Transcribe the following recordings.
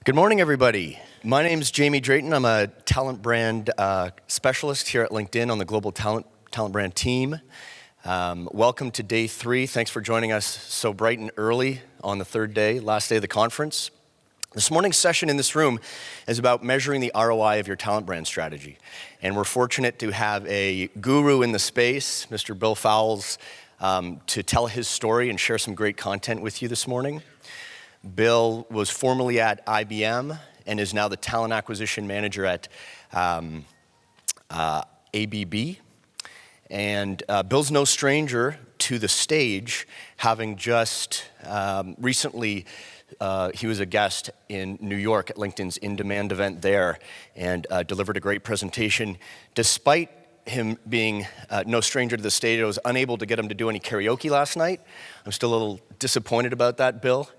Good morning, everybody. My name is Jamie Drayton. I'm a talent brand specialist here at LinkedIn on the global talent brand team. Welcome to day 3. Thanks for joining us so bright and early on the third day, last day of the conference. This morning's session in this room is about measuring the ROI of your talent brand strategy. And we're fortunate to have a guru in the space, Mr. Bill Fowles, to tell his story and share some great content with you this morning. Bill was formerly at IBM and is now the talent acquisition manager at ABB. And Bill's no stranger to the stage, having just recently, he was a guest in New York at LinkedIn's In Demand event there and delivered a great presentation. Despite him being no stranger to the stage, I was unable to get him to do any karaoke last night. I'm still a little disappointed about that, Bill.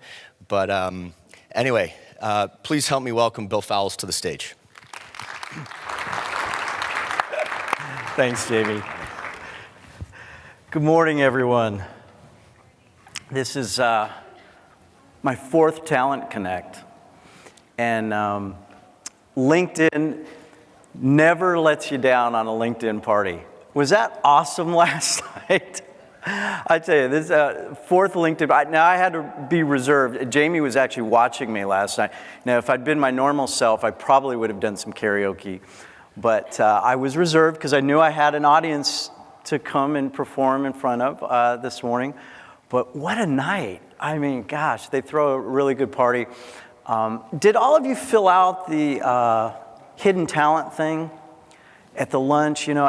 But anyway, please help me welcome Bill Fowles to the stage. Thanks, Jamie. Good morning, everyone. This is my 4th Talent Connect. And LinkedIn never lets you down on a LinkedIn party. Was that awesome last night? I tell you, this 4th LinkedIn, now I had to be reserved. Jamie was actually watching me last night. Now, if I'd been my normal self, I probably would have done some karaoke. But I was reserved because I knew I had an audience to come and perform in front of this morning. But what a night. I mean, gosh, they throw a really good party. Did all of you fill out the hidden talent thing at the lunch? You know,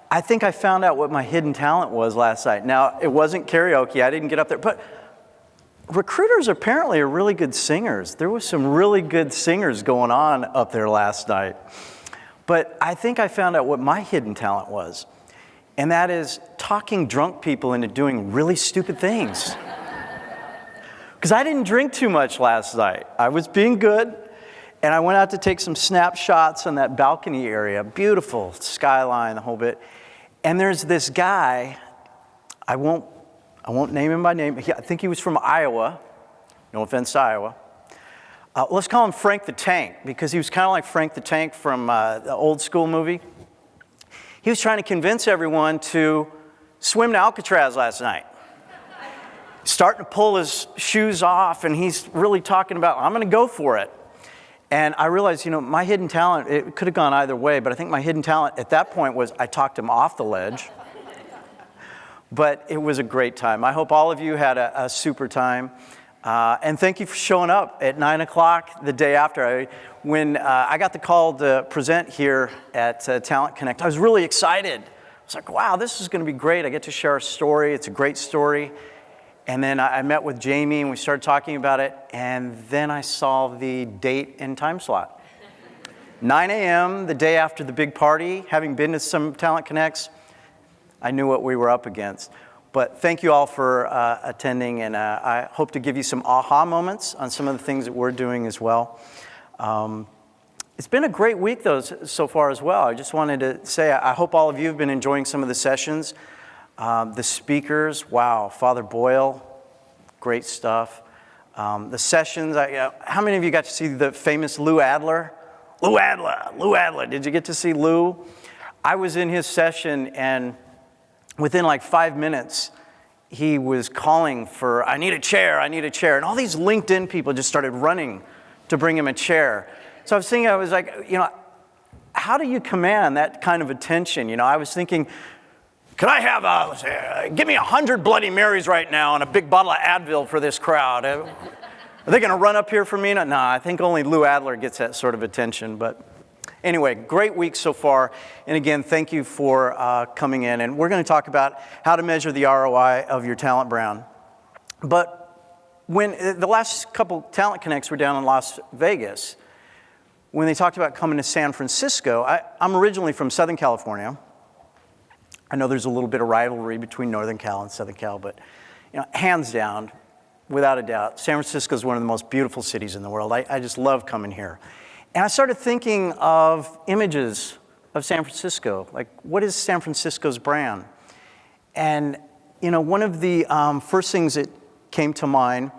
I think I found out what my hidden talent was last night. Now, it wasn't karaoke. I didn't get up there. But recruiters apparently are really good singers. There was some really good singers going on up there last night. But I think I found out what my hidden talent was. And that is talking drunk people into doing really stupid things. Because I didn't drink too much last night. I was being good. And I went out to take some snapshots on that balcony area. Beautiful skyline, the whole bit. And there's this guy, I won't name him by name. I think he was from Iowa. No offense to Iowa. Let's call him Frank the Tank, because he was kind of like Frank the Tank from the old school movie. He was trying to convince everyone to swim to Alcatraz last night. Starting to pull his shoes off, and he's really talking about, I'm going to go for it. And I realized, you know, my hidden talent, it could have gone either way, but I think my hidden talent at that point was I talked him off the ledge. But it was a great time. I hope all of you had a super time. And thank you for showing up at 9 o'clock the day after. When I got the call to present here at Talent Connect, I was really excited. I was like, wow, this is going to be great. I get to share a story. It's a great story. And then I met with Jamie, and we started talking about it, and then I saw the date and time slot. 9 a.m., the day after the big party, having been to some Talent Connects, I knew what we were up against. But thank you all for attending, and I hope to give you some aha moments on some of the things that we're doing as well. It's been a great week, though, so far as well. I just wanted to say I hope all of you have been enjoying some of the sessions. The speakers, wow, Father Boyle, great stuff. The sessions, how many of you got to see the famous Lou Adler? Lou Adler, did you get to see Lou? I was in his session, and within like 5 minutes, he was calling for, I need a chair. And all these LinkedIn people just started running to bring him a chair. So I was thinking, I was like, you know, how do you command that kind of attention? You know, I was thinking, could I have, give me 100 Bloody Marys right now and a big bottle of Advil for this crowd? Are they going to run up here for me? No, I think only Lou Adler gets that sort of attention. But anyway, great week so far. And again, thank you for coming in. And we're going to talk about how to measure the ROI of your talent brand. But when the last couple Talent Connects were down in Las Vegas, when they talked about coming to San Francisco, I'm originally from Southern California. I know there's a little bit of rivalry between Northern Cal and Southern Cal, but you know, hands down, without a doubt, San Francisco is one of the most beautiful cities in the world. I just love coming here. And I started thinking of images of San Francisco. Like, what is San Francisco's brand? And, you know, one of the first things that came to mind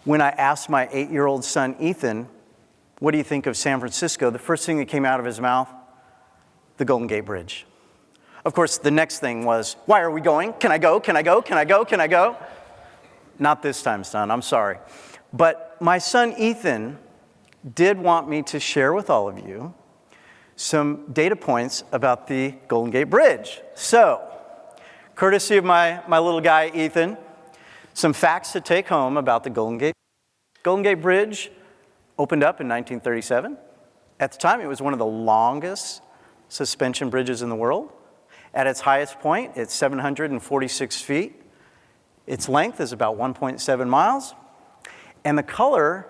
when I asked my 8-year-old son, Ethan, what do you think of San Francisco? The first thing that came out of his mouth, the Golden Gate Bridge. Of course, the next thing was, why are we going? Can I go? Can I go? Can I go? Can I go? Not this time, son, I'm sorry. But my son, Ethan, did want me to share with all of you some data points about the Golden Gate Bridge. So, courtesy of my little guy, Ethan, some facts to take home about the Golden Gate. Golden Gate Bridge opened up in 1937. At the time, it was one of the longest suspension bridges in the world. At its highest point, it's 746 feet. Its length is about 1.7 miles. And the color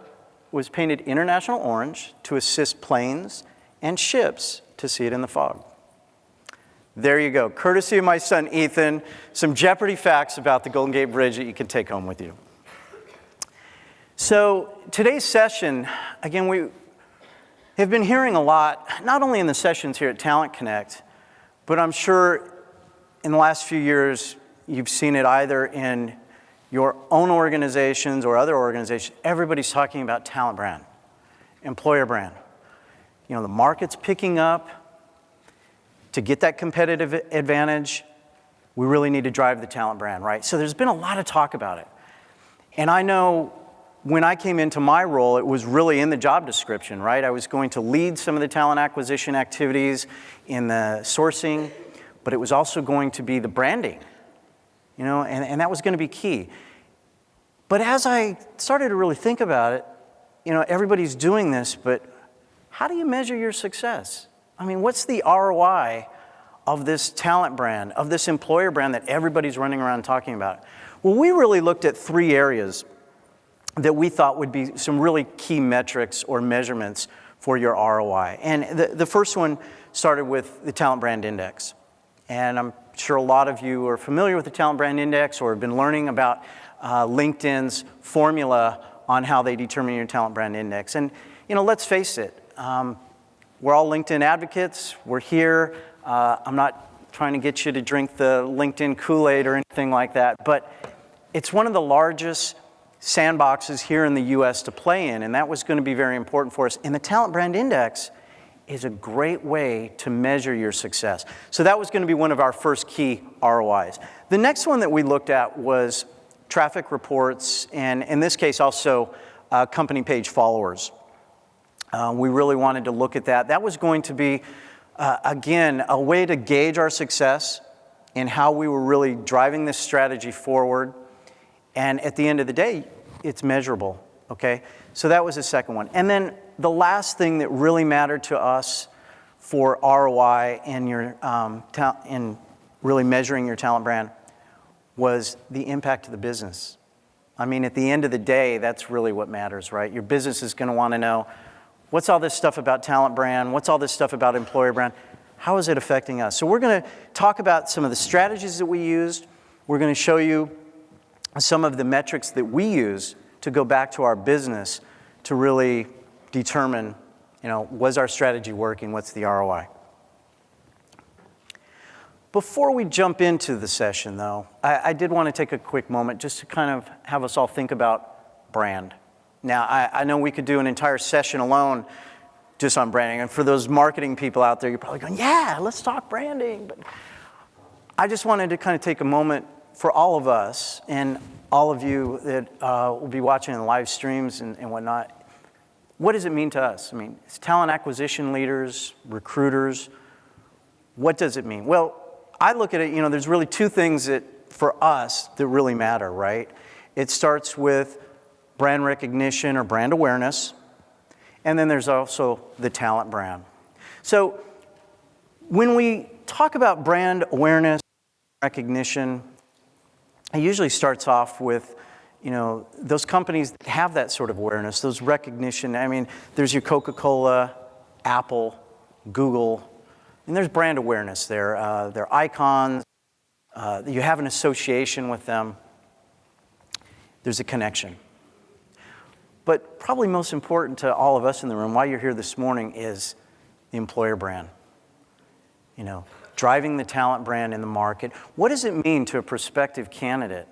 was painted international orange to assist planes and ships to see it in the fog. There you go. Courtesy of my son, Ethan, some Jeopardy facts about the Golden Gate Bridge that you can take home with you. So today's session, again, we have been hearing a lot, not only in the sessions here at Talent Connect, but I'm sure in the last few years, you've seen it either in your own organizations or other organizations. Everybody's talking about talent brand, employer brand. You know, the market's picking up. To get that competitive advantage, we really need to drive the talent brand, right? So there's been a lot of talk about it. And I know when I came into my role, it was really in the job description, right? I was going to lead some of the talent acquisition activities in the sourcing, but it was also going to be the branding, you know, and that was going to be key. But as I started to really think about it, you know, everybody's doing this, but how do you measure your success? I mean, what's the ROI of this talent brand, of this employer brand that everybody's running around talking about? Well, we really looked at 3 areas that we thought would be some really key metrics or measurements for your ROI. And the first one started with the Talent Brand Index. And I'm sure a lot of you are familiar with the Talent Brand Index or have been learning about LinkedIn's formula on how they determine your Talent Brand Index. And, you know, let's face it, we're all LinkedIn advocates. We're here. I'm not trying to get you to drink the LinkedIn Kool-Aid or anything like that, but it's one of the largest sandboxes here in the US to play in, and that was going to be very important for us. And the Talent Brand Index is a great way to measure your success. So that was going to be one of our first key ROIs. The next one that we looked at was traffic reports, and in this case also company page followers. We really wanted to look at that. That was going to be, again, a way to gauge our success and how we were really driving this strategy forward. And at the end of the day, it's measurable, okay? So that was the second one. And then the last thing that really mattered to us for ROI and your in really measuring your talent brand was the impact to the business. I mean, at the end of the day, that's really what matters, right? Your business is going to want to know, what's all this stuff about talent brand? What's all this stuff about employer brand? How is it affecting us? So we're going to talk about some of the strategies that we used. We're going to show you some of the metrics that we use to go back to our business to really determine, you know, was our strategy working? What's the ROI? Before we jump into the session, though, I did want to take a quick moment just to kind of have us all think about brand. Now, I know we could do an entire session alone just on branding. And for those marketing people out there, you're probably going, yeah, let's talk branding. But I just wanted to kind of take a moment for all of us and all of you that will be watching the live streams and whatnot. What does it mean to us? I mean, it's talent acquisition leaders, recruiters. What does it mean? Well, I look at it, you know, there's really 2 things that for us that really matter, right? It starts with brand recognition or brand awareness, and then there's also the talent brand. So when we talk about brand awareness, recognition, it usually starts off with, you know, those companies that have that sort of awareness, those recognition. I mean, there's your Coca-Cola, Apple, Google, and there's brand awareness there. They're icons. You have an association with them. There's a connection. But probably most important to all of us in the room, why you're here this morning, is the employer brand. You know, driving the talent brand in the market. What does it mean to a prospective candidate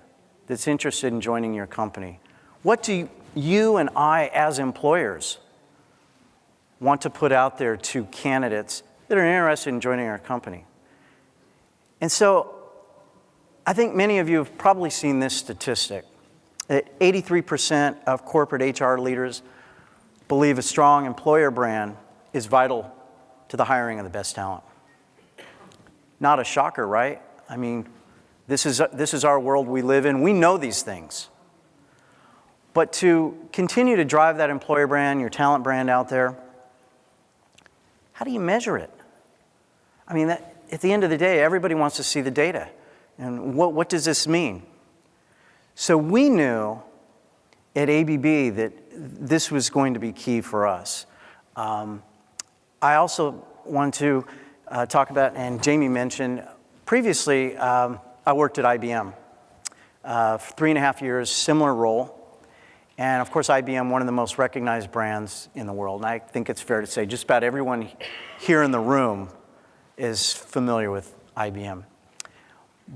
that's interested in joining your company? What do you and I as employers, want to put out there to candidates that are interested in joining our company. And so I think many of you have probably seen this statistic, that 83% of corporate HR leaders believe a strong employer brand is vital to the hiring of the best talent. Not a shocker, right? I mean, this is our world we live in. We know these things. But to continue to drive that employer brand, your talent brand out there, how do you measure it? I mean, at the end of the day, everybody wants to see the data. And what does this mean? So we knew at ABB that this was going to be key for us. I also want to talk about, and Jamie mentioned, previously I worked at IBM for 3.5 years, similar role. And of course, IBM, one of the most recognized brands in the world. And I think it's fair to say just about everyone here in the room is familiar with IBM.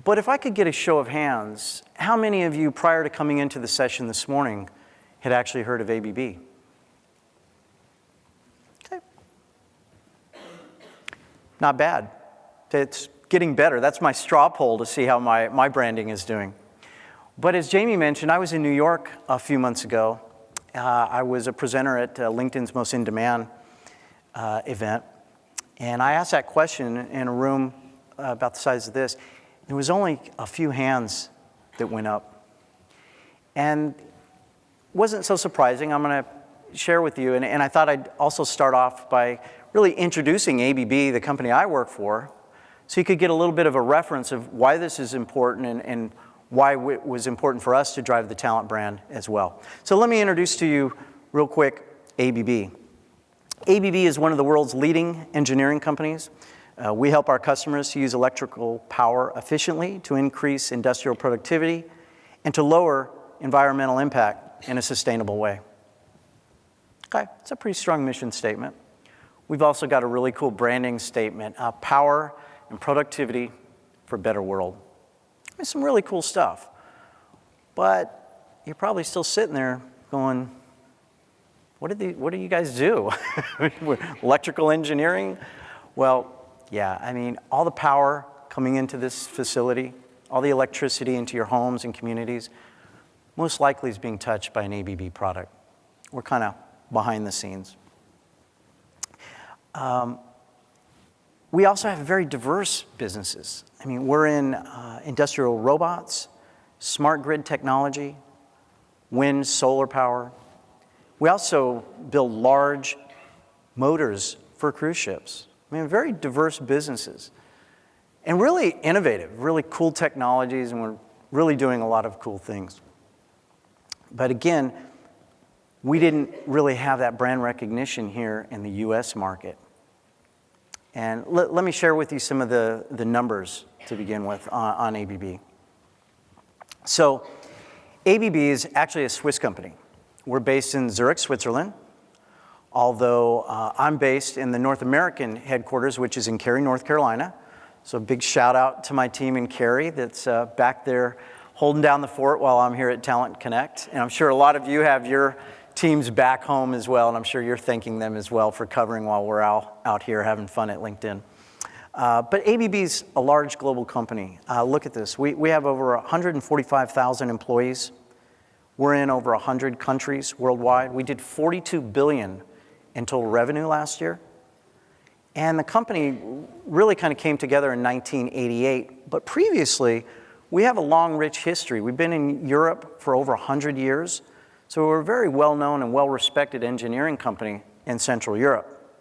But if I could get a show of hands, how many of you prior to coming into the session this morning had actually heard of ABB? Okay. Not bad. It's getting better. That's my straw poll to see how my branding is doing. But as Jamie mentioned, I was in New York a few months ago. I was a presenter at LinkedIn's Most In Demand event. And I asked that question in a room about the size of this. There was only a few hands that went up. And it wasn't so surprising. I'm going to share with you. And I thought I'd also start off by really introducing ABB, the company I work for, so you could get a little bit of a reference of why this is important and why it was important for us to drive the talent brand as well. So let me introduce to you real quick ABB. ABB is one of the world's leading engineering companies. We help our customers to use electrical power efficiently to increase industrial productivity and to lower environmental impact in a sustainable way. Okay, it's a pretty strong mission statement. We've also got a really cool branding statement, power and productivity for a better world. It's some really cool stuff. But you're probably still sitting there going, what do you guys do? Electrical engineering? Well, yeah, I mean, all the power coming into this facility, all the electricity into your homes and communities, most likely is being touched by an ABB product. We're kind of behind the scenes. We also have very diverse businesses. I mean, we're in industrial robots, smart grid technology, wind, solar power. We also build large motors for cruise ships. I mean, very diverse businesses. And really innovative, really cool technologies, and we're really doing a lot of cool things. But again, we didn't really have that brand recognition here in the US market. And let me share with you some of the numbers to begin with on ABB. So ABB is actually a Swiss company. We're based in Zurich, Switzerland, although I'm based in the North American headquarters, which is in Cary, North Carolina. So a big shout out to my team in Cary that's back there holding down the fort while I'm here at Talent Connect. And I'm sure a lot of you have your teams back home as well, and I'm sure you're thanking them as well for covering while we're out here having fun at LinkedIn. But ABB's a large global company. Look at this. We have over 145,000 employees. We're in over 100 countries worldwide. We did $42 billion in total revenue last year. And the company really kind of came together in 1988. But previously, we have a long, rich history. We've been in Europe for over 100 years. So we're a very well-known and well-respected engineering company in Central Europe.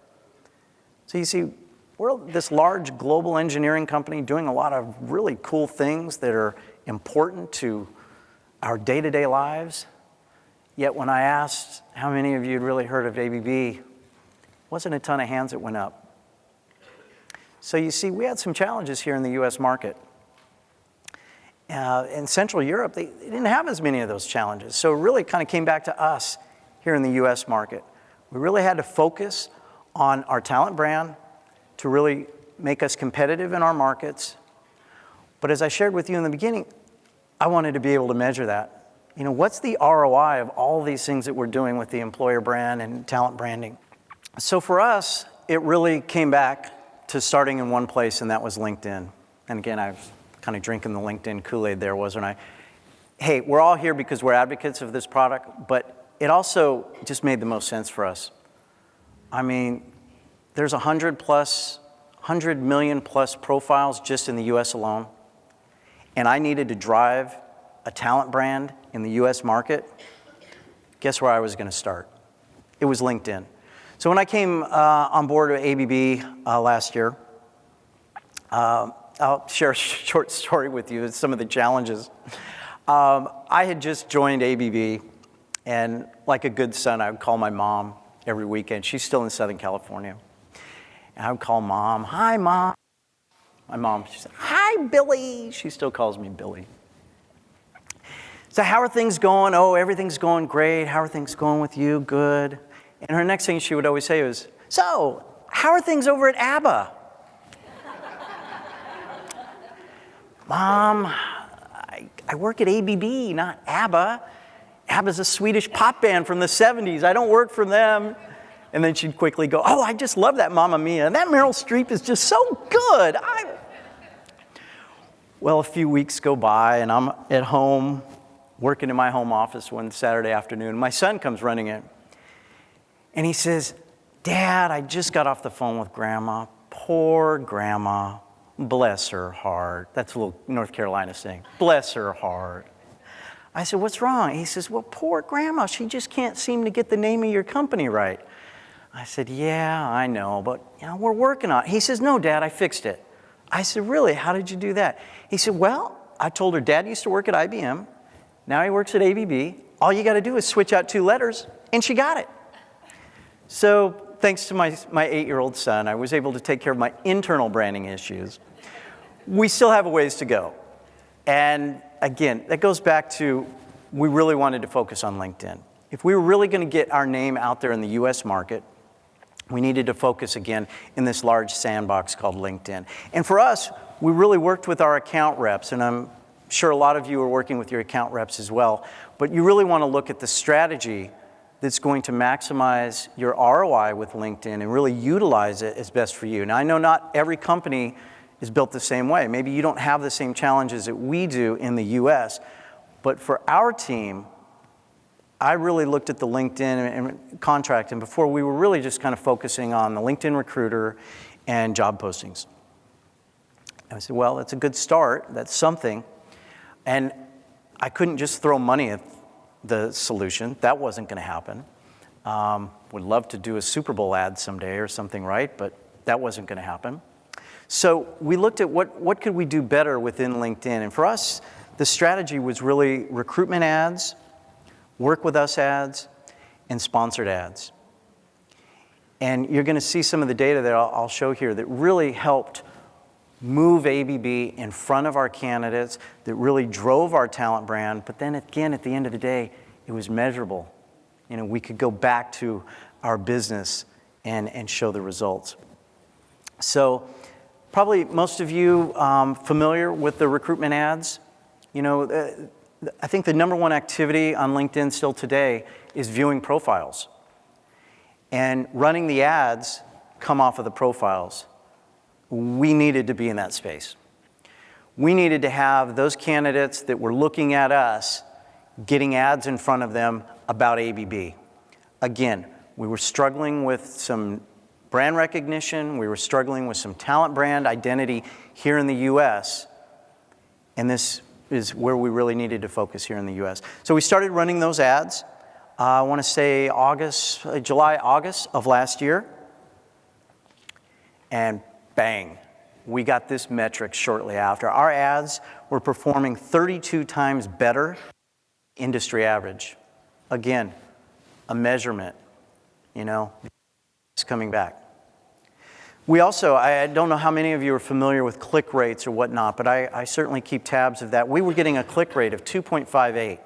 So you see, we're this large global engineering company doing a lot of really cool things that are important to our day-to-day lives. Yet when I asked how many of you had really heard of ABB, wasn't a ton of hands that went up. So you see, we had some challenges here in the US market. In Central Europe, they didn't have as many of those challenges. So it really kind of came back to us here in the US market. We really had to focus on our talent brand to really make us competitive in our markets. But as I shared with you in the beginning, I wanted to be able to measure that. You know, what's the ROI of all these things that we're doing with the employer brand and talent branding? So for us, it really came back to starting in one place, and that was LinkedIn. And again, I was kind of drinking the LinkedIn Kool-Aid there, wasn't I? Hey, we're all here because we're advocates of this product, but it also just made the most sense for us. I mean, there's 100 million plus profiles just in the US alone, and I needed to drive a talent brand in the US market. Guess where I was going to start? It was LinkedIn. So when I came on board with ABB last year, I'll share a short story with you. It's some of the challenges. I had just joined ABB, and like a good son, I would call my mom every weekend. She's still in Southern California. And I would call Mom. Hi, Mom. My mom, she said, hi, Billy. She still calls me Billy. So how are things going? Oh, everything's going great. How are things going with you? Good. And her next thing she would always say was, so, how are things over at ABBA? Mom, I work at ABB, not ABBA. ABBA's a Swedish pop band from the 70s. I don't work for them. And then she'd quickly go, oh, I just love that Mamma Mia. That Meryl Streep is just so good. Well, a few weeks go by, and I'm at home, working in my home office one Saturday afternoon. My son comes running in. And he says, Dad, I just got off the phone with Grandma. Poor Grandma. Bless her heart. That's a little North Carolina saying. Bless her heart. I said, what's wrong? He says, well, poor Grandma. She just can't seem to get the name of your company right. I said, yeah, I know, but we're working on it. He says, no, Dad, I fixed it. I said, really? How did you do that? He said, well, I told her Dad used to work at IBM. Now he works at ABB. All you got to do is switch out 2 letters, and she got it. So thanks to my 8-year-old son, I was able to take care of my internal branding issues. We still have a ways to go. And again, that goes back to we really wanted to focus on LinkedIn. If we were really going to get our name out there in the US market, we needed to focus again in this large sandbox called LinkedIn. And for us, we really worked with our account reps, and I'm sure a lot of you are working with your account reps as well, but you really want to look at the strategy that's going to maximize your ROI with LinkedIn and really utilize it as best for you. Now, I know not every company is built the same way. Maybe you don't have the same challenges that we do in the US, but for our team, I really looked at the LinkedIn and contract, and before we were really just kind of focusing on the LinkedIn recruiter and job postings. And I said, well, that's a good start. That's something. And I couldn't just throw money at the solution. That wasn't going to happen. Would love to do a Super Bowl ad someday or something, right? But that wasn't going to happen. So we looked at what could we do better within LinkedIn. And for us, the strategy was really recruitment ads, work with us ads, and sponsored ads. And you're going to see some of the data that I'll show here that really helped move ABB in front of our candidates, that really drove our talent brand. But then again, at the end of the day, it was measurable. We could go back to our business and show the results. So probably most of you familiar with the recruitment ads. I think the number one activity on LinkedIn still today is viewing profiles. And running the ads come off of the profiles. We needed to be in that space. We needed to have those candidates that were looking at us getting ads in front of them about ABB. Again, we were struggling with some brand recognition. We were struggling with some talent brand identity here in the US. And this is where we really needed to focus here in the US. So we started running those ads, I want to say July, August of last year. And bang, we got this metric shortly after. Our ads were performing 32 times better industry average. Again, a measurement, it's coming back. We also, I don't know how many of you are familiar with click rates or whatnot, but I certainly keep tabs of that. We were getting a click rate of 2.58.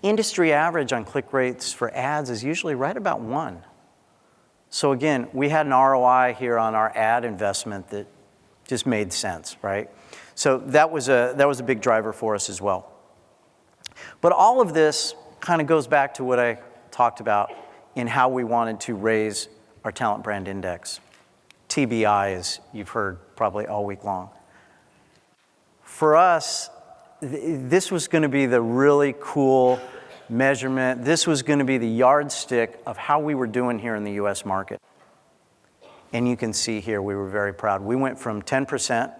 Industry average on click rates for ads is usually right about 1. So again, we had an ROI here on our ad investment that just made sense, right? So that was a big driver for us as well. But all of this kind of goes back to what I talked about in how we wanted to raise our Talent Brand Index. TBI, as you've heard probably all week long. For us, this was going to be the really cool measurement. This was going to be the yardstick of how we were doing here in the U.S. market. And you can see here we were very proud. We went from 10%,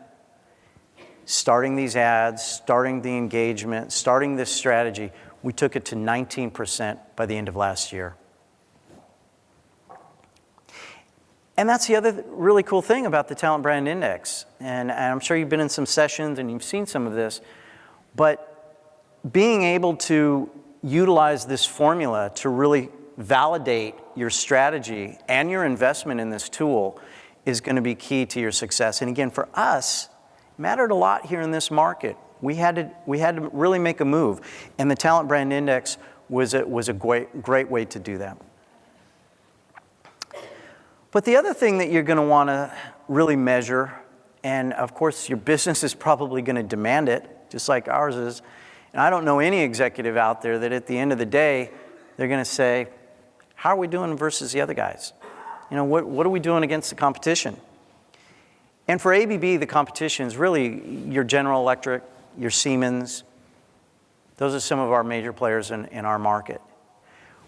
starting these ads, starting the engagement, starting this strategy. We took it to 19% by the end of last year. And that's the other really cool thing about the Talent Brand Index. And I'm sure you've been in some sessions and you've seen some of this. But being able to utilize this formula to really validate your strategy and your investment in this tool is going to be key to your success. And again, for us, it mattered a lot here in this market. We had to really make a move. And the Talent Brand Index was a great way to do that. But the other thing that you're going to want to really measure, and of course your business is probably going to demand it, just like ours is, and I don't know any executive out there that at the end of the day, they're going to say, how are we doing versus the other guys? You know, what are we doing against the competition? And for ABB, the competition is really your General Electric, your Siemens. Those are some of our major players in our market.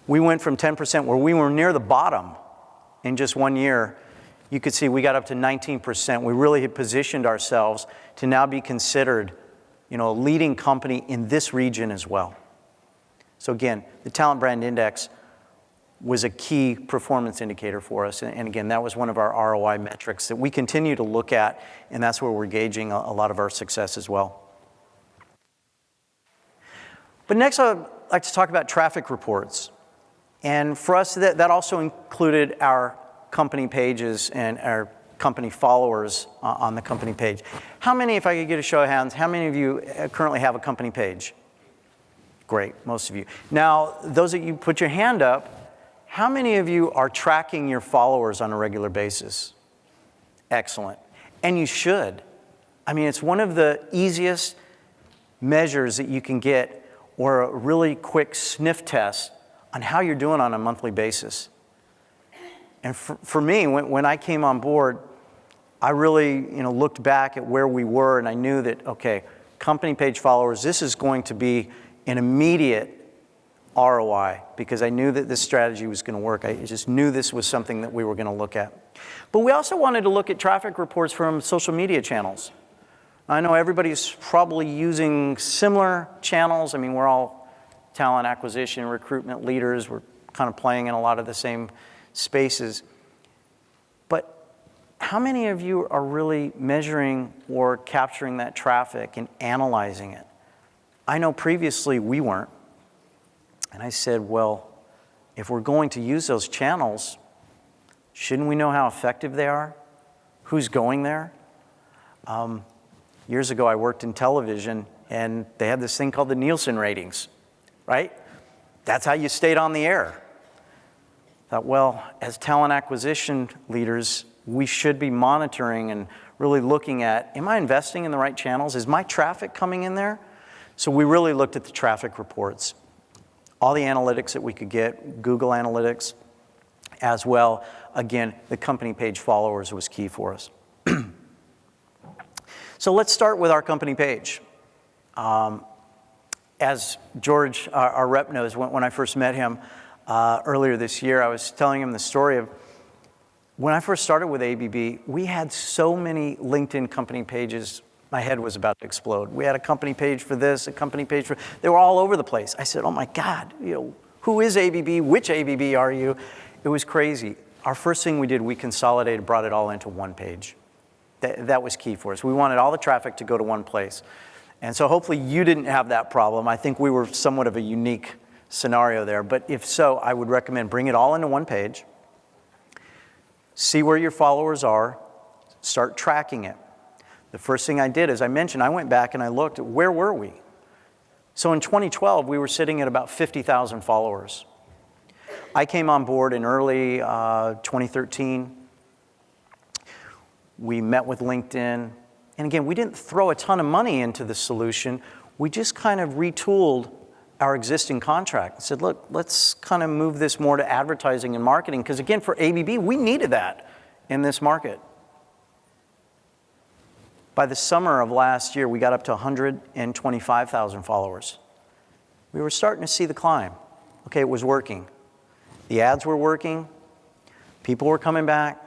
We went from 10% where we were near the bottom in just 1 year. You could see we got up to 19%. We really had positioned ourselves to now be considered, you know, a leading company in this region as well. So again, the Talent Brand Index was a key performance indicator for us. And again, that was one of our ROI metrics that we continue to look at, and that's where we're gauging a lot of our success as well. But next, I'd like to talk about traffic reports. And for us, that also included our company pages and our company followers on the company page. How many, if I could get a show of hands, how many of you currently have a company page? Great, most of you. Now, those of you put your hand up, how many of you are tracking your followers on a regular basis? Excellent. And you should. I mean, it's one of the easiest measures that you can get, or a really quick sniff test on how you're doing on a monthly basis. And for me, when I came on board, I really looked back at where we were, and I knew that, okay, company page followers, this is going to be an immediate ROI, because I knew that this strategy was going to work. I just knew this was something that we were going to look at. But we also wanted to look at traffic reports from social media channels. I know everybody's probably using similar channels. I mean, we're all talent acquisition, recruitment leaders. We're kind of playing in a lot of the same spaces. But how many of you are really measuring or capturing that traffic and analyzing it? I know previously we weren't. And I said, well, if we're going to use those channels, shouldn't we know how effective they are? Who's going there? Years ago, I worked in television, and they had this thing called the Nielsen ratings, right? That's how you stayed on the air. Thought, well, as talent acquisition leaders, we should be monitoring and really looking at, am I investing in the right channels? Is my traffic coming in there? So we really looked at the traffic reports. All the analytics that we could get, Google Analytics as well. Again, the company page followers was key for us. So let's start with our company page. As George, our rep, knows, when I first met him earlier this year, I was telling him the story of when I first started with ABB, we had so many LinkedIn company pages, my head was about to explode. We had a company page for this, a company page for, they were all over the place. I said, oh my God, who is ABB? Which ABB are you? It was crazy. Our first thing we did, we consolidated, brought it all into one page. That was key for us. We wanted all the traffic to go to one place. And so hopefully you didn't have that problem. I think we were somewhat of a unique scenario there. But if so, I would recommend bring it all into one page. See where your followers are. Start tracking it. The first thing I did, as I mentioned, I went back and I looked at where were we? So in 2012, we were sitting at about 50,000 followers. I came on board in early 2013. We met with LinkedIn. And again, we didn't throw a ton of money into the solution. We just kind of retooled our existing contract and said, look, let's kind of move this more to advertising and marketing, because again, for ABB, we needed that in this market. By the summer of last year, we got up to 125,000 followers. We were starting to see the climb. Okay, it was working. The ads were working. People were coming back.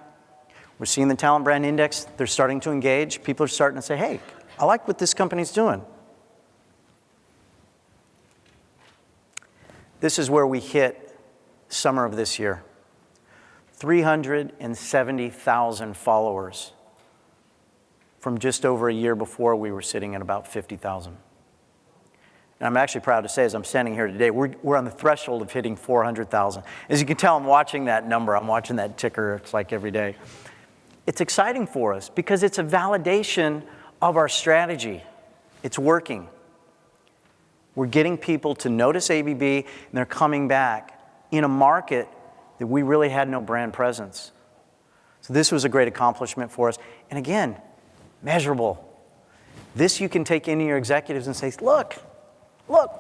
We're seeing the Talent Brand Index. They're starting to engage. People are starting to say, hey, I like what this company's doing. This is where we hit summer of this year. 370,000 followers. From just over a year before, we were sitting at about 50,000. And I'm actually proud to say, as I'm standing here today, we're on the threshold of hitting 400,000. As you can tell, I'm watching that number. I'm watching that ticker. It's like every day. It's exciting for us because it's a validation of our strategy. It's working. We're getting people to notice ABB, and they're coming back in a market that we really had no brand presence. So this was a great accomplishment for us. And again, measurable. This you can take into your executives and say, look,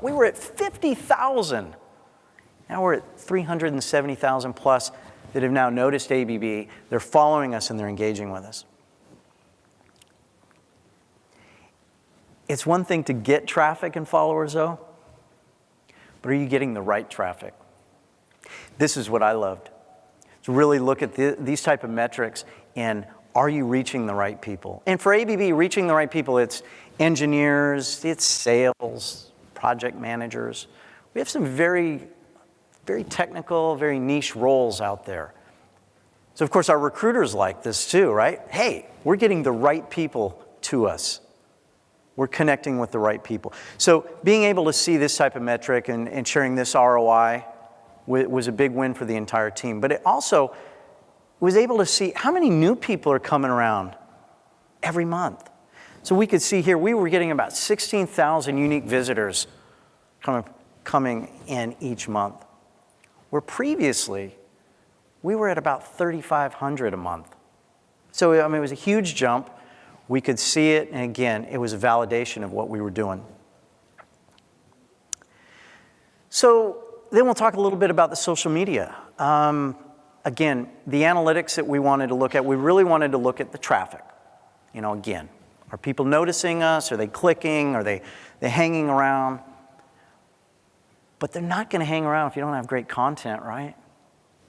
we were at 50,000. Now we're at 370,000 plus that have now noticed ABB. They're following us and they're engaging with us. It's one thing to get traffic and followers, though, but are you getting the right traffic? This is what I loved. To really look at these type of metrics and are you reaching the right people? And for ABB, reaching the right people, it's engineers, it's sales, project managers. We have some very, very technical, very niche roles out there. So of course our recruiters like this too, right? Hey, we're getting the right people to us. We're connecting with the right people. So being able to see this type of metric and sharing this ROI was a big win for the entire team. But it also was able to see how many new people are coming around every month. So we could see here, we were getting about 16,000 unique visitors coming in each month. Where previously, we were at about 3,500 a month. So I mean, it was a huge jump. We could see it, and again, it was a validation of what we were doing. So then we'll talk a little bit about the social media. Again, the analytics that we wanted to look at, we really wanted to look at the traffic. You know, again, are people noticing us? Are they clicking? Are they hanging around? But they're not going to hang around if you don't have great content, right?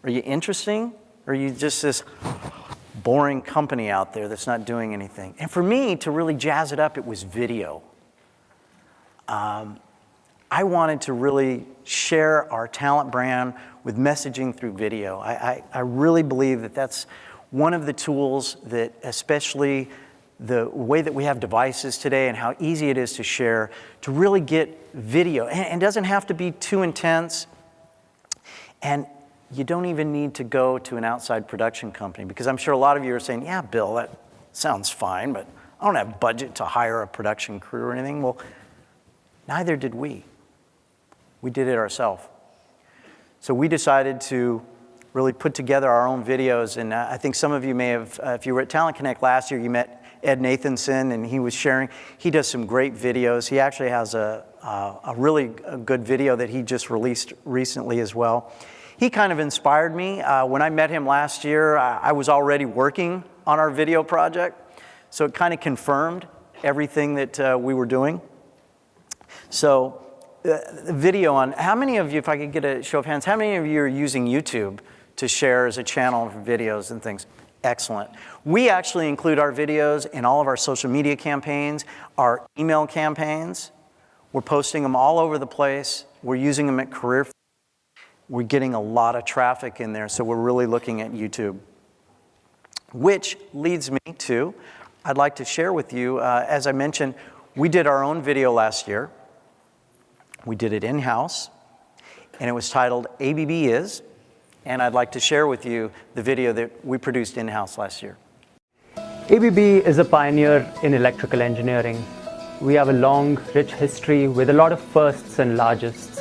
Are you interesting? Or are you just this boring company out there that's not doing anything? And for me, to really jazz it up, it was video. I wanted to really share our talent brand with messaging through video. I really believe that that's one of the tools that, especially the way that we have devices today and how easy it is to share, to really get video. And it doesn't have to be too intense. And you don't even need to go to an outside production company, because I'm sure a lot of you are saying, yeah, Bill, that sounds fine, but I don't have budget to hire a production crew or anything. Well, neither did we. We did it ourselves. So we decided to really put together our own videos. And I think some of you may have, if you were at Talent Connect last year, you met Ed Nathanson, and he was sharing. He does some great videos. He actually has a really good video that he just released recently as well. He kind of inspired me. When I met him last year, I was already working on our video project. So it kind of confirmed everything that we were doing. So the video on, how many of you, if I could get a show of hands, how many of you are using YouTube to share as a channel for videos and things? Excellent. We actually include our videos in all of our social media campaigns, our email campaigns. We're posting them all over the place. We're using them at career. We're getting a lot of traffic in there, so we're really looking at YouTube. Which leads me to, I'd like to share with you, as I mentioned, we did our own video last year. We did it in-house, and it was titled ABB Is, and I'd like to share with you the video that we produced in-house last year. ABB is a pioneer in electrical engineering. We have a long, rich history with a lot of firsts and largests.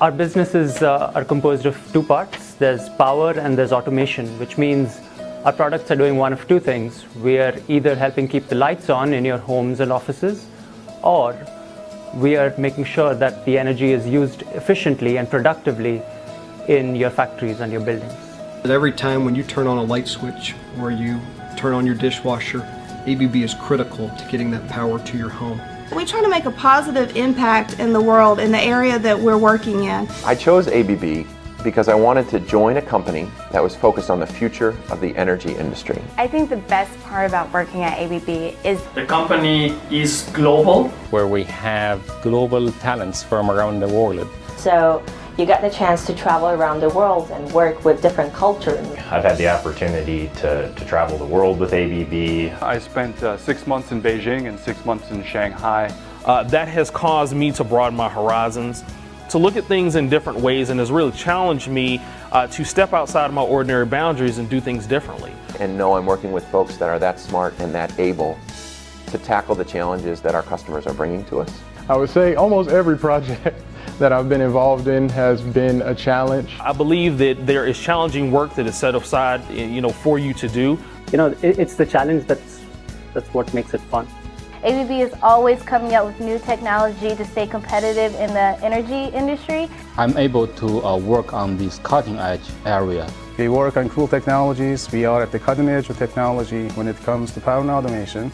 Our businesses are composed of two parts. There's power and there's automation, which means our products are doing one of two things. We are either helping keep the lights on in your homes and offices, or we are making sure that the energy is used efficiently and productively in your factories and your buildings. Every time when you turn on a light switch or you turn on your dishwasher, ABB is critical to getting that power to your home. We try to make a positive impact in the world in the area that we're working in. I chose ABB because I wanted to join a company that was focused on the future of the energy industry. I think the best part about working at ABB is the company is global, where we have global talents from around the world. So you get the chance to travel around the world and work with different cultures. I've had the opportunity to travel the world with ABB. I spent 6 months in Beijing and 6 months in Shanghai. That has caused me to broaden my horizons, to look at things in different ways, and has really challenged me to step outside of my ordinary boundaries and do things differently. And know I'm working with folks that are that smart and that able to tackle the challenges that our customers are bringing to us. I would say almost every project that I've been involved in has been a challenge. I believe that there is challenging work that is set aside, for you to do. It's the challenge that's what makes it fun. ABB is always coming up with new technology to stay competitive in the energy industry. I'm able to work on this cutting edge area. We work on cool technologies. We are at the cutting edge of technology when it comes to power and automation.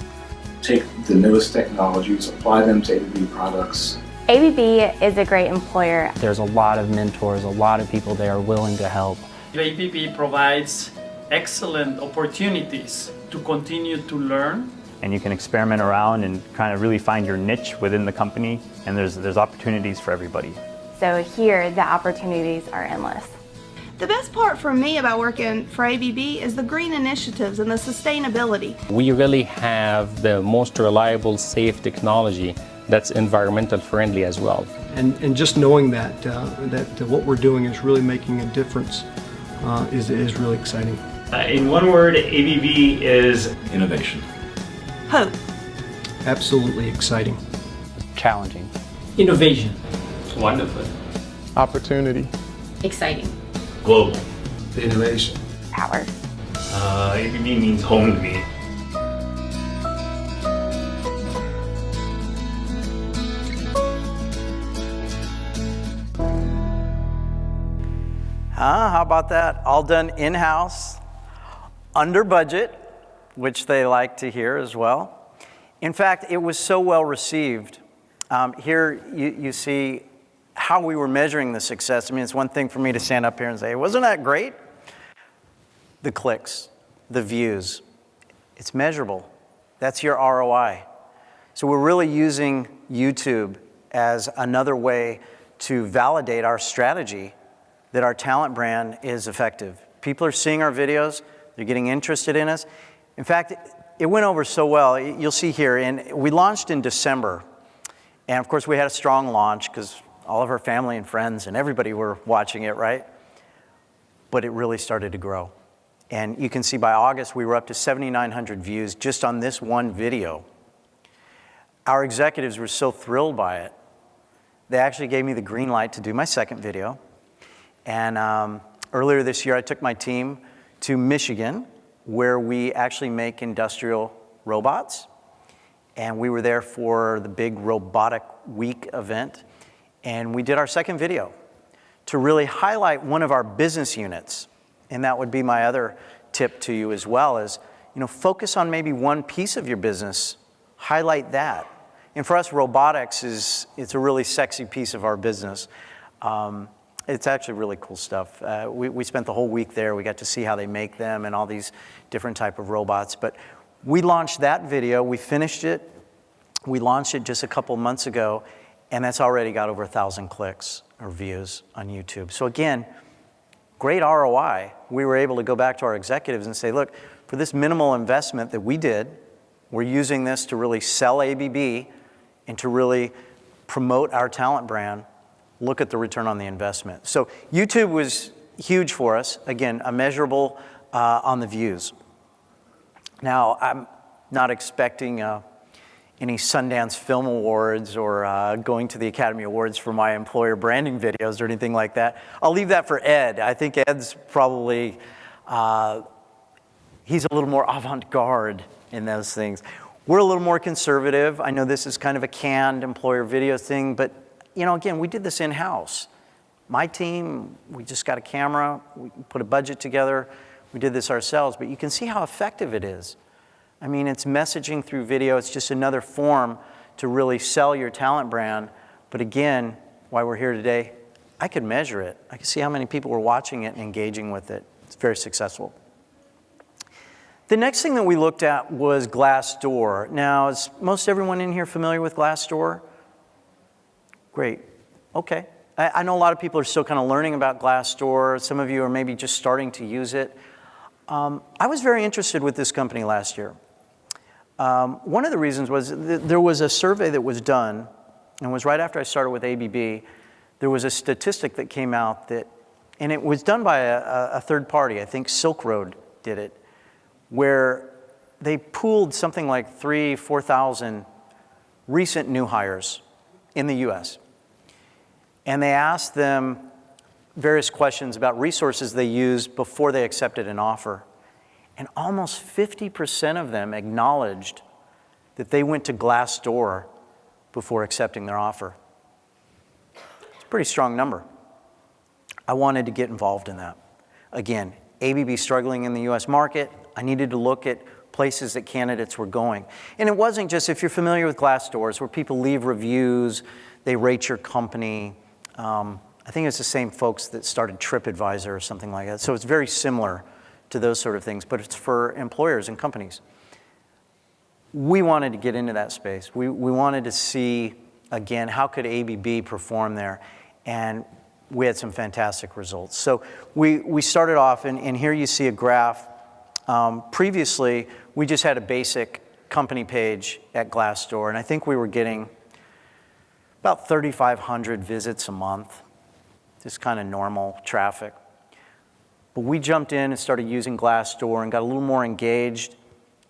Take the newest technologies, apply them to ABB products. ABB is a great employer. There's a lot of mentors, a lot of people there willing to help. ABB provides excellent opportunities to continue to learn. And you can experiment around and kind of really find your niche within the company, and there's opportunities for everybody. So here, the opportunities are endless. The best part for me about working for ABB is the green initiatives and the sustainability. We really have the most reliable, safe technology that's environmental friendly as well. And just knowing that what we're doing is really making a difference is really exciting. In one word, ABB is Innovation. Hope. Absolutely exciting. Challenging. Innovation. wonderful. Opportunity. Exciting. Global. Innovation. Power. ABB means home to me. How about that? All done in-house, under budget, which they like to hear as well. In fact, it was so well received. Here you see how we were measuring the success. I mean, it's one thing for me to stand up here and say, wasn't that great? The clicks, the views, it's measurable. That's your ROI. So we're really using YouTube as another way to validate our strategy that our talent brand is effective. People are seeing our videos, they're getting interested in us. In fact, it went over so well. You'll see here, and we launched in December. And of course, we had a strong launch because all of our family and friends and everybody were watching it, right? But it really started to grow. And you can see by August, we were up to 7,900 views just on this one video. Our executives were so thrilled by it, they actually gave me the green light to do my second video. And earlier this year, I took my team to Michigan, where we actually make industrial robots. And we were there for the big Robotic Week event. And we did our second video to really highlight one of our business units. And that would be my other tip to you as well is, focus on maybe one piece of your business, highlight that. And for us, robotics it's a really sexy piece of our business. It's actually really cool stuff. We spent the whole week there. We got to see how they make them and all these different type of robots. But we launched that video. We finished it. We launched it just a couple months ago, and that's already got over 1,000 clicks or views on YouTube. So again, great ROI. We were able to go back to our executives and say, look, for this minimal investment that we did, we're using this to really sell ABB and to really promote our talent brand. Look at the return on the investment. So YouTube was huge for us. Again, a measurable on the views. Now, I'm not expecting any Sundance Film Awards or going to the Academy Awards for my employer branding videos or anything like that. I'll leave that for Ed. I think Ed's probably, he's a little more avant-garde in those things. We're a little more conservative. I know this is kind of a canned employer video thing, but again, we did this in-house. My team, we just got a camera, we put a budget together, we did this ourselves, but you can see how effective it is. I mean, it's messaging through video. It's just another form to really sell your talent brand. But again, why we're here today, I could measure it. I could see how many people were watching it and engaging with it. It's very successful. The next thing that we looked at was Glassdoor. Now, is most everyone in here familiar with Glassdoor? Great. Okay. I know a lot of people are still kind of learning about Glassdoor. Some of you are maybe just starting to use it. I was very interested with this company last year. One of the reasons was there was a survey that was done, and it was right after I started with ABB. There was a statistic that came out and it was done by a third party. I think Silk Road did it, where they pooled something like 4,000 recent new hires in the US. And they asked them various questions about resources they used before they accepted an offer. And almost 50% of them acknowledged that they went to Glassdoor before accepting their offer. It's a pretty strong number. I wanted to get involved in that. Again, ABB struggling in the US market. I needed to look at places that candidates were going. And it wasn't just, if you're familiar with Glassdoor, it's where people leave reviews, they rate your company. I think it's the same folks that started TripAdvisor or something like that. So it's very similar to those sort of things, but it's for employers and companies. We wanted to get into that space. We wanted to see, again, how could ABB perform there? And we had some fantastic results. So we started off, and here you see a graph. Previously, we just had a basic company page at Glassdoor, and I think we were getting about 3,500 visits a month, just kind of normal traffic. But we jumped in and started using Glassdoor and got a little more engaged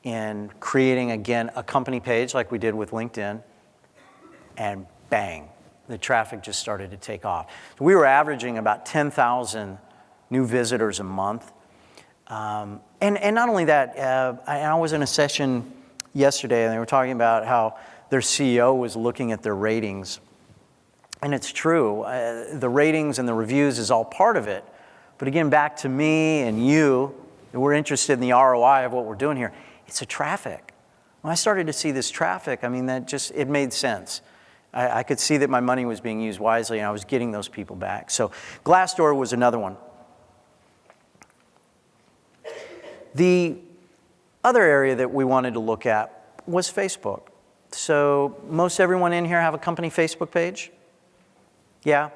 in creating, again, a company page like we did with LinkedIn, and bang, the traffic just started to take off. So we were averaging about 10,000 new visitors a month. And not only that, I was in a session yesterday, and they were talking about how their CEO was looking at their ratings. And it's true, the ratings and the reviews is all part of it. But again, back to me and you, we're interested in the ROI of what we're doing here. It's the traffic. When I started to see this traffic, I mean, it made sense. I could see that my money was being used wisely, and I was getting those people back. So Glassdoor was another one. The other area that we wanted to look at was Facebook. So most everyone in here have a company Facebook page? Yeah,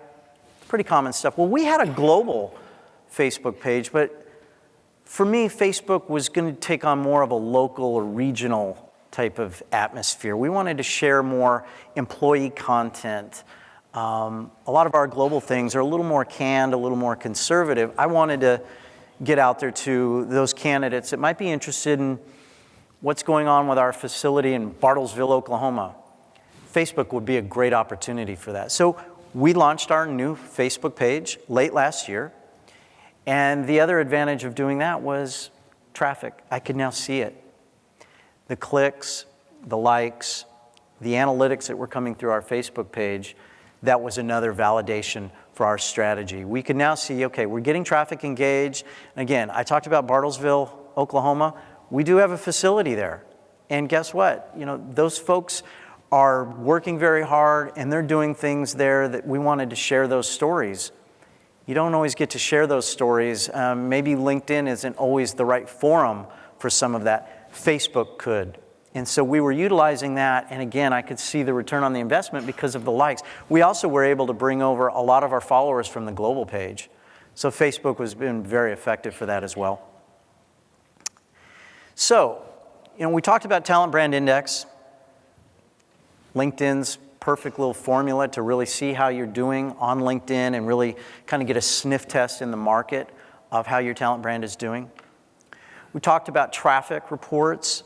pretty common stuff. Well, we had a global Facebook page, but for me, Facebook was going to take on more of a local or regional type of atmosphere. We wanted to share more employee content. A lot of our global things are a little more canned, a little more conservative. I wanted to get out there to those candidates that might be interested in what's going on with our facility in Bartlesville, Oklahoma. Facebook would be a great opportunity for that. So we launched our new Facebook page late last year. And the other advantage of doing that was traffic. I could now see it. The clicks, the likes, the analytics that were coming through our Facebook page, that was another validation for our strategy. We could now see, okay, we're getting traffic engaged. And again, I talked about Bartlesville, Oklahoma. We do have a facility there. And guess what? Those folks are working very hard, and they're doing things there that we wanted to share those stories. You don't always get to share those stories. Maybe LinkedIn isn't always the right forum for some of that. Facebook could. And so we were utilizing that, and again, I could see the return on the investment because of the likes. We also were able to bring over a lot of our followers from the global page. So Facebook has been very effective for that as well. So, we talked about Talent Brand Index. LinkedIn's perfect little formula to really see how you're doing on LinkedIn and really kind of get a sniff test in the market of how your talent brand is doing. We talked about traffic reports,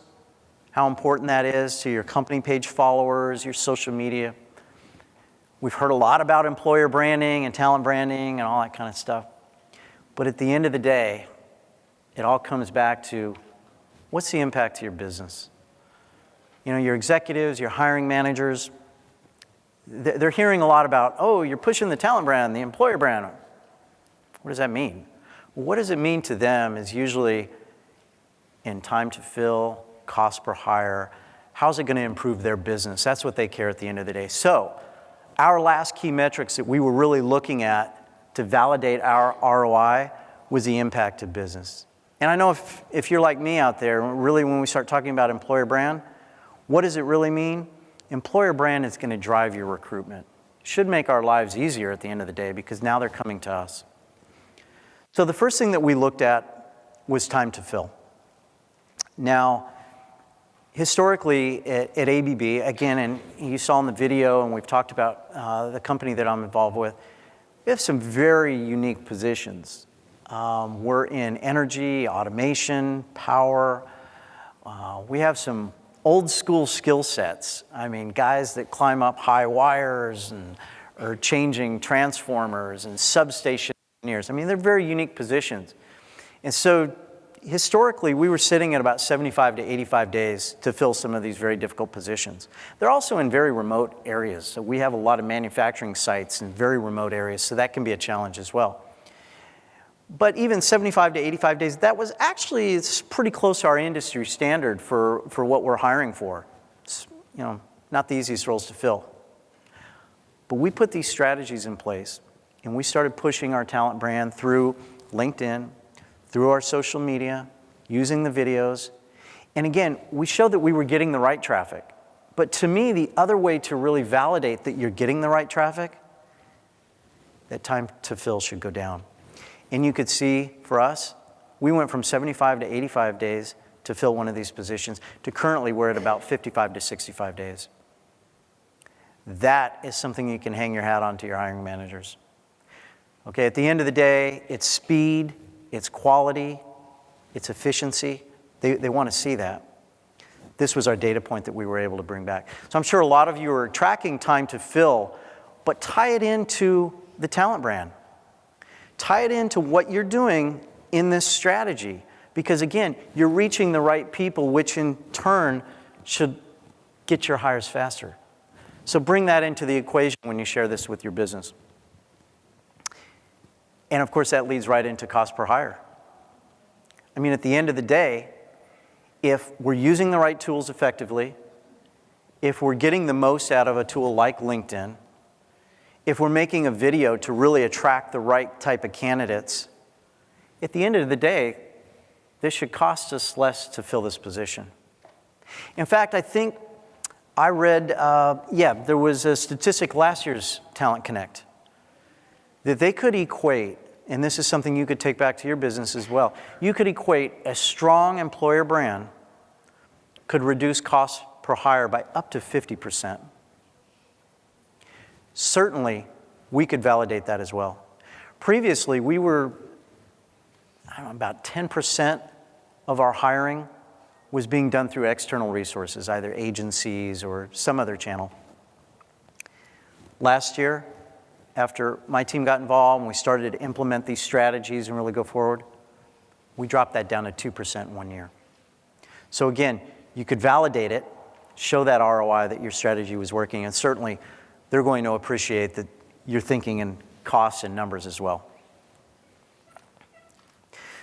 how important that is to your company page followers, your social media. We've heard a lot about employer branding and talent branding and all that kind of stuff. But at the end of the day, it all comes back to what's the impact to your business? You know, your executives, your hiring managers, they're hearing a lot about, oh, you're pushing the talent brand, the employer brand. What does that mean? Well, what does it mean to them is usually in time to fill, cost per hire, how's it going to improve their business? That's what they care at the end of the day. So our last key metrics that we were really looking at to validate our ROI was the impact of business. And I know if you're like me out there, really when we start talking about employer brand, what does it really mean? Employer brand is going to drive your recruitment. Should make our lives easier at the end of the day because now they're coming to us. So the first thing that we looked at was time to fill. Now, historically at ABB, again, and you saw in the video and we've talked about the company that I'm involved with, we have some very unique positions. We're in energy, automation, power. We have some old school skill sets. I mean, guys that climb up high wires and are changing transformers and substation engineers. I mean, they're very unique positions. And so historically, we were sitting at about 75 to 85 days to fill some of these very difficult positions. They're also in very remote areas. So we have a lot of manufacturing sites in very remote areas, so that can be a challenge as well. But even 75 to 85 days, that was actually, it's pretty close to our industry standard for what we're hiring for. It's, you know, not the easiest roles to fill. But we put these strategies in place, and we started pushing our talent brand through LinkedIn, through our social media, using the videos. And again, we showed that we were getting the right traffic. But to me, the other way to really validate that you're getting the right traffic, that time to fill should go down. And you could see, for us, we went from 75 to 85 days to fill one of these positions to currently we're at about 55 to 65 days. That is something you can hang your hat on to your hiring managers. Okay, at the end of the day, it's speed, it's quality, it's efficiency. They want to see that. This was our data point that we were able to bring back. So I'm sure a lot of you are tracking time to fill, but tie it into the talent brand. Tie it into what you're doing in this strategy. Because again, you're reaching the right people, which in turn should get your hires faster. So bring that into the equation when you share this with your business. And of course, that leads right into cost per hire. I mean, at the end of the day, if we're using the right tools effectively, if we're getting the most out of a tool like LinkedIn, if we're making a video to really attract the right type of candidates, at the end of the day, this should cost us less to fill this position. In fact, I think I read, there was a statistic last year's Talent Connect that they could equate, and this is something you could take back to your business as well, you could equate a strong employer brand could reduce costs per hire by up to 50%. Certainly, we could validate that as well. Previously, we were, about 10% of our hiring was being done through external resources, either agencies or some other channel. Last year, after my team got involved and we started to implement these strategies and really go forward, we dropped that down to 2% in 1 year. So again, you could validate it, show that ROI that your strategy was working, and certainly they're going to appreciate that you're thinking in costs and numbers as well.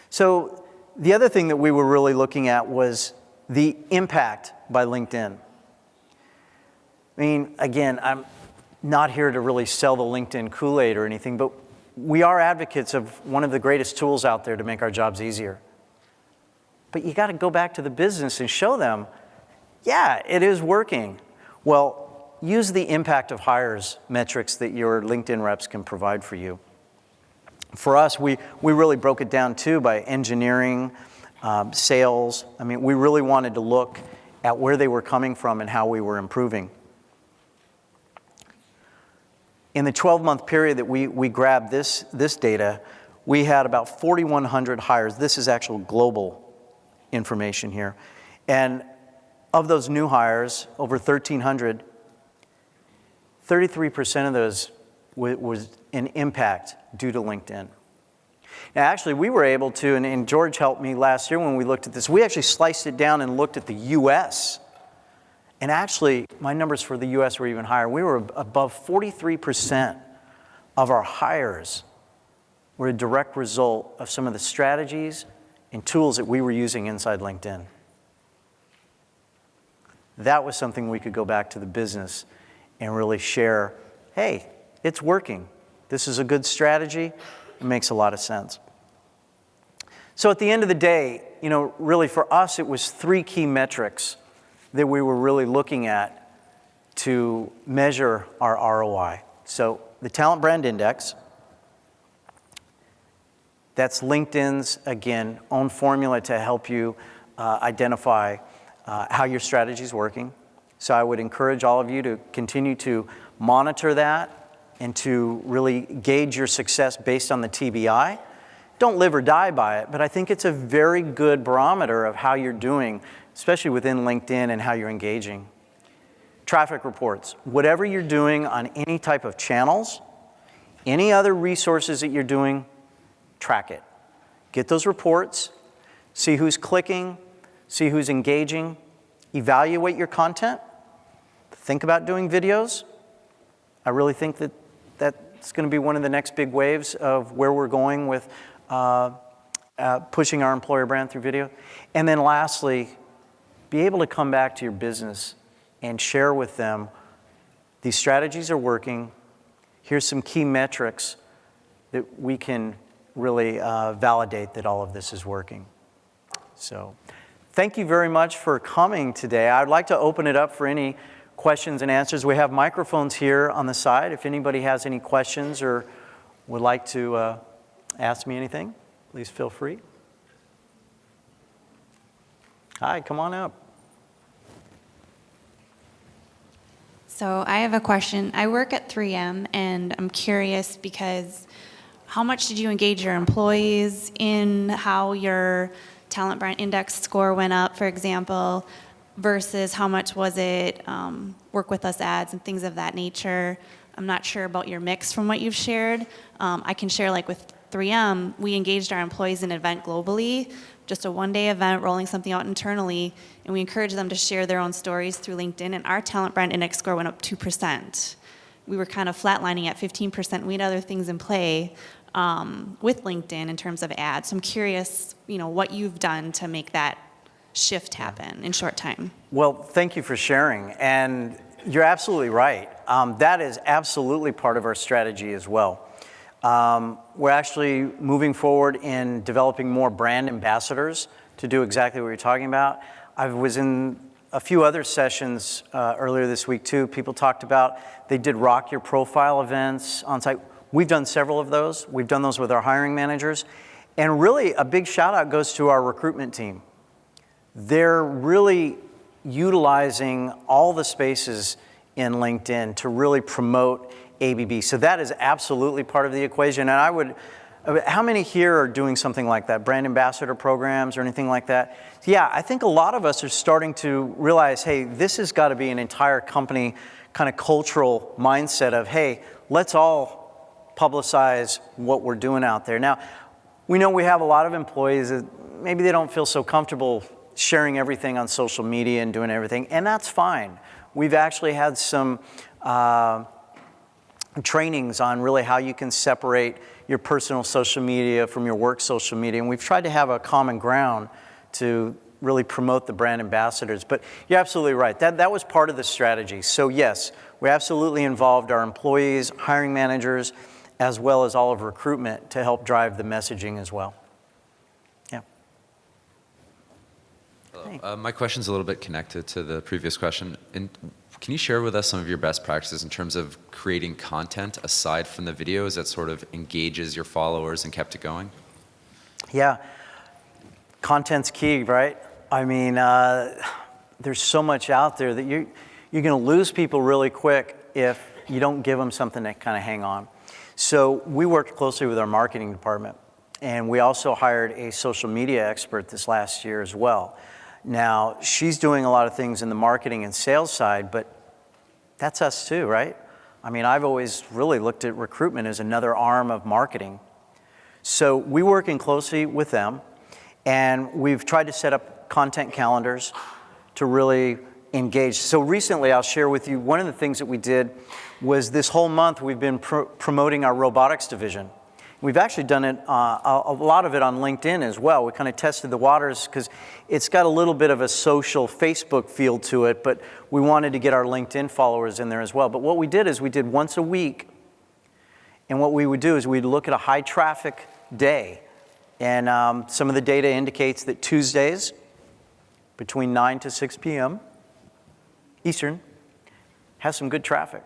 So the other thing that we were really looking at was the impact by LinkedIn. I mean, again, I'm not here to really sell the LinkedIn Kool-Aid or anything, but we are advocates of one of the greatest tools out there to make our jobs easier. But you got to go back to the business and show them, yeah, it is working. Well, use the impact of hires metrics that your LinkedIn reps can provide for you. For us, we really broke it down too by engineering, sales. I mean, we really wanted to look at where they were coming from and how we were improving. In the 12-month period that we grabbed this data, we had about 4,100 hires. This is actual global information here. And of those new hires, over 1,300, 33% of those was an impact due to LinkedIn. Now, actually, we were able to, and George helped me last year when we looked at this, we actually sliced it down and looked at the US And actually, my numbers for the US were even higher. We were above 43% of our hires were a direct result of some of the strategies and tools that we were using inside LinkedIn. That was something we could go back to the business and really share, hey, it's working. This is a good strategy. It makes a lot of sense. So at the end of the day, really for us, it was 3 key metrics that we were really looking at to measure our ROI. So the Talent Brand Index, that's LinkedIn's, again, own formula to help you identify how your strategy is working. So I would encourage all of you to continue to monitor that and to really gauge your success based on the TBI. Don't live or die by it, but I think it's a very good barometer of how you're doing, especially within LinkedIn and how you're engaging. Traffic reports. Whatever you're doing on any type of channels, any other resources that you're doing, track it. Get those reports, see who's clicking, see who's engaging, evaluate your content, think about doing videos. I really think that that's going to be one of the next big waves of where we're going with pushing our employer brand through video. And then lastly, be able to come back to your business and share with them, these strategies are working, here's some key metrics that we can really validate that all of this is working. So thank you very much for coming today. I'd like to open it up for any questions and answers. We have microphones here on the side. If anybody has any questions or would like to ask me anything, please feel free. Hi, come on up. So I have a question. I work at 3M, and I'm curious because how much did you engage your employees in how your Talent Brand Index score went up, for example, versus how much was it work with us ads and things of that nature? I'm not sure about your mix from what you've shared. I can share, like with 3M, we engaged our employees in an event globally, just a one-day event, rolling something out internally, and we encouraged them to share their own stories through LinkedIn, and our Talent Brand Index score went up 2%. We were kind of flatlining at 15%. We had other things in play with LinkedIn in terms of ads. So I'm curious, what you've done to make that shift happen in short time. Well, thank you for sharing, and you're absolutely right. That is absolutely part of our strategy as well. We're actually moving forward in developing more brand ambassadors to do exactly what you're talking about. I was in a few other sessions earlier this week too. People talked about, they did Rock Your Profile events on site. We've done several of those. We've done those with our hiring managers. And really a big shout out goes to our recruitment team. They're really utilizing all the spaces in LinkedIn to really promote ABB. So that is absolutely part of the equation. And how many here are doing something like that, brand ambassador programs or anything like that? Yeah, I think a lot of us are starting to realize, hey, this has got to be an entire company kind of cultural mindset of, hey, let's all publicize what we're doing out there. Now, we know we have a lot of employees that maybe they don't feel so comfortable sharing everything on social media and doing everything, and that's fine. We've actually had some trainings on really how you can separate your personal social media from your work social media, and we've tried to have a common ground to really promote the brand ambassadors. But you're absolutely right. That was part of the strategy. So yes, we absolutely involved our employees, hiring managers, as well as all of recruitment to help drive the messaging as well. Yeah. Hello. My question's a little bit connected to the previous question. Can you share with us some of your best practices in terms of creating content aside from the videos that sort of engages your followers and kept it going? Yeah, content's key, right? I mean, there's so much out there that you're going to lose people really quick if you don't give them something to kind of hang on. So we worked closely with our marketing department, and we also hired a social media expert this last year as well. Now, she's doing a lot of things in the marketing and sales side, but that's us too, right? I mean, I've always really looked at recruitment as another arm of marketing. So we're working closely with them, and we've tried to set up content calendars to really engaged. So recently, I'll share with you, one of the things that we did was this whole month we've been promoting our robotics division. We've actually done it, a lot of it on LinkedIn as well. We kind of tested the waters because it's got a little bit of a social Facebook feel to it, but we wanted to get our LinkedIn followers in there as well. But what we did is we did once a week, and what we would do is we'd look at a high traffic day. And some of the data indicates that Tuesdays, between 9 to 6 p.m. Eastern, has some good traffic.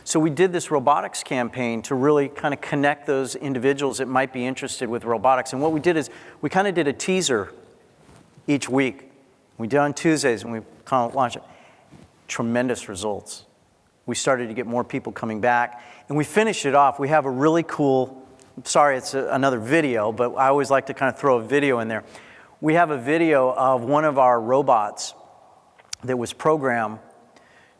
So we did this robotics campaign to really kind of connect those individuals that might be interested with robotics. And what we did is we kind of did a teaser each week. We did on Tuesdays and we kind of launched it. Tremendous results. We started to get more people coming back. And we finished it off. We have a really cool, sorry it's another video, but I always like to kind of throw a video in there. We have a video of one of our robots that was programmed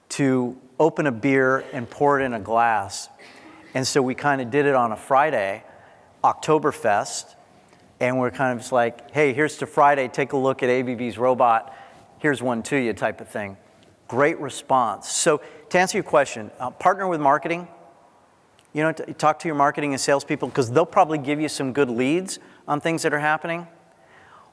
to open a beer and pour it in a glass. And so we kind of did it on a Friday, Oktoberfest, and we're kind of just like, hey, here's to Friday, take a look at ABB's robot, here's one to you type of thing. Great response. So to answer your question, partner with marketing. You know, talk to your marketing and salespeople because they'll probably give you some good leads on things that are happening.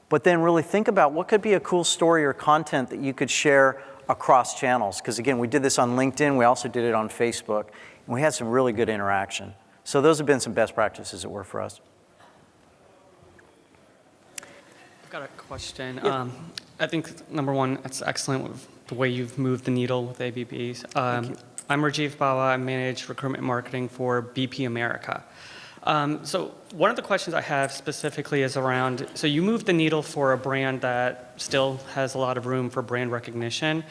But then really think about what could be a cool story or content that you could share across channels. Because again, we did this on LinkedIn, we also did it on Facebook, and we had some really good interaction. So those have been some best practices that work for us. I've got a question. Yeah. I think, number one, it's excellent with the way you've moved the needle with ABBs. Thank you. I'm Rajiv Bawa. I manage recruitment marketing for BP America. So one of the questions I have specifically is around, so you moved the needle for a brand that still has a lot of room for brand recognition,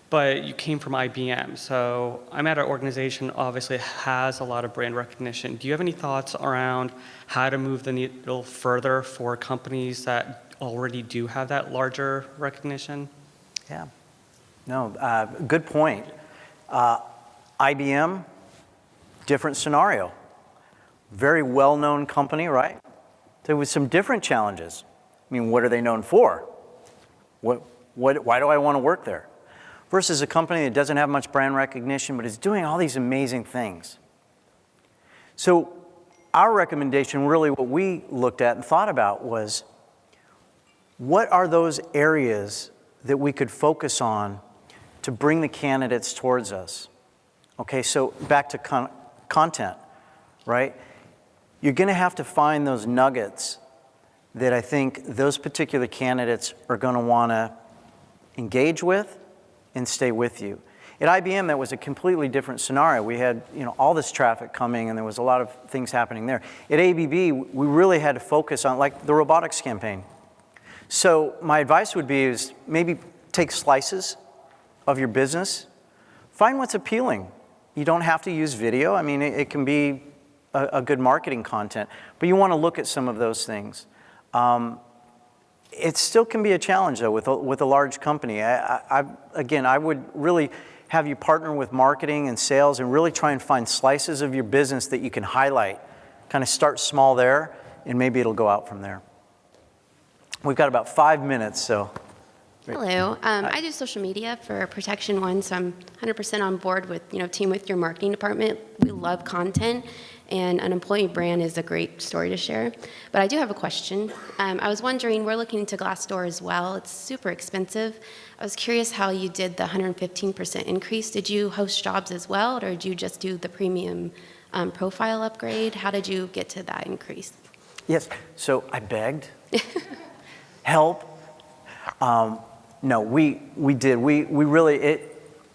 but you came from IBM. So I'm at an organization obviously has a lot of brand recognition. Do you have any thoughts around how to move the needle further for companies that already do have that larger recognition? Yeah. No, good point. IBM, different scenario. Very well-known company, right? There was some different challenges. I mean, what are they known for? Why do I want to work there? Versus a company that doesn't have much brand recognition, but is doing all these amazing things. So our recommendation, really what we looked at and thought about was, what are those areas that we could focus on to bring the candidates towards us? Okay, so back to content, right? You're going to have to find those nuggets that I think those particular candidates are going to want to engage with and stay with you. At IBM, that was a completely different scenario. We had, all this traffic coming, and there was a lot of things happening there. At ABB, we really had to focus on, like, the robotics campaign. So my advice would be is maybe take slices of your business. Find what's appealing. You don't have to use video. I mean, it can be a good marketing content, but you want to look at some of those things. It still can be a challenge, though, with a large company. Again, I would really have you partner with marketing and sales and really try and find slices of your business that you can highlight. Kind of start small there, and maybe it'll go out from there. We've got about 5 minutes, so. Hello, I do social media for Protection One, so I'm 100% on board with, team with your marketing department. We love content, and an employee brand is a great story to share. But I do have a question. I was wondering, we're looking into Glassdoor as well. It's super expensive. I was curious how you did the 115% increase. Did you host jobs as well, or did you just do the premium profile upgrade? How did you get to that increase? Yes, so I begged. Help. No, we did. We really,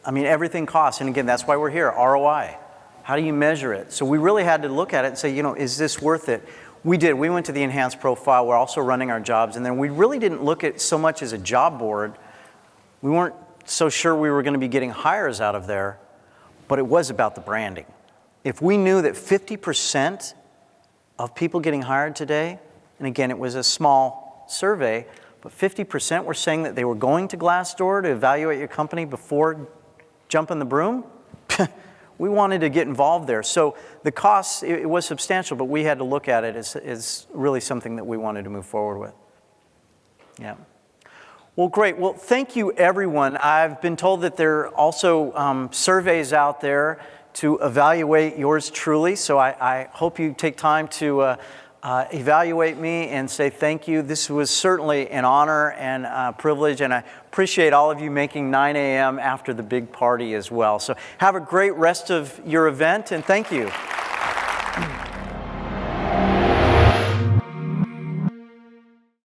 everything costs. And again, that's why we're here, ROI. How do you measure it? So we really had to look at it and say, is this worth it? We did. We went to the enhanced profile. We're also running our jobs. And then we really didn't look at it so much as a job board. We weren't so sure we were going to be getting hires out of there, but it was about the branding. If we knew that 50% of people getting hired today, and again, it was a small survey, but 50% were saying that they were going to Glassdoor to evaluate your company before jumping the broom. We wanted to get involved there. So the cost, it was substantial, but we had to look at it as really something that we wanted to move forward with. Yeah. Well, great. Well, thank you, everyone. I've been told that there are also surveys out there to evaluate yours truly, so I hope you take time to evaluate me and say thank you. This was certainly an honor and a privilege, and I appreciate all of you making 9 a.m. after the big party as well. So have a great rest of your event, and thank you.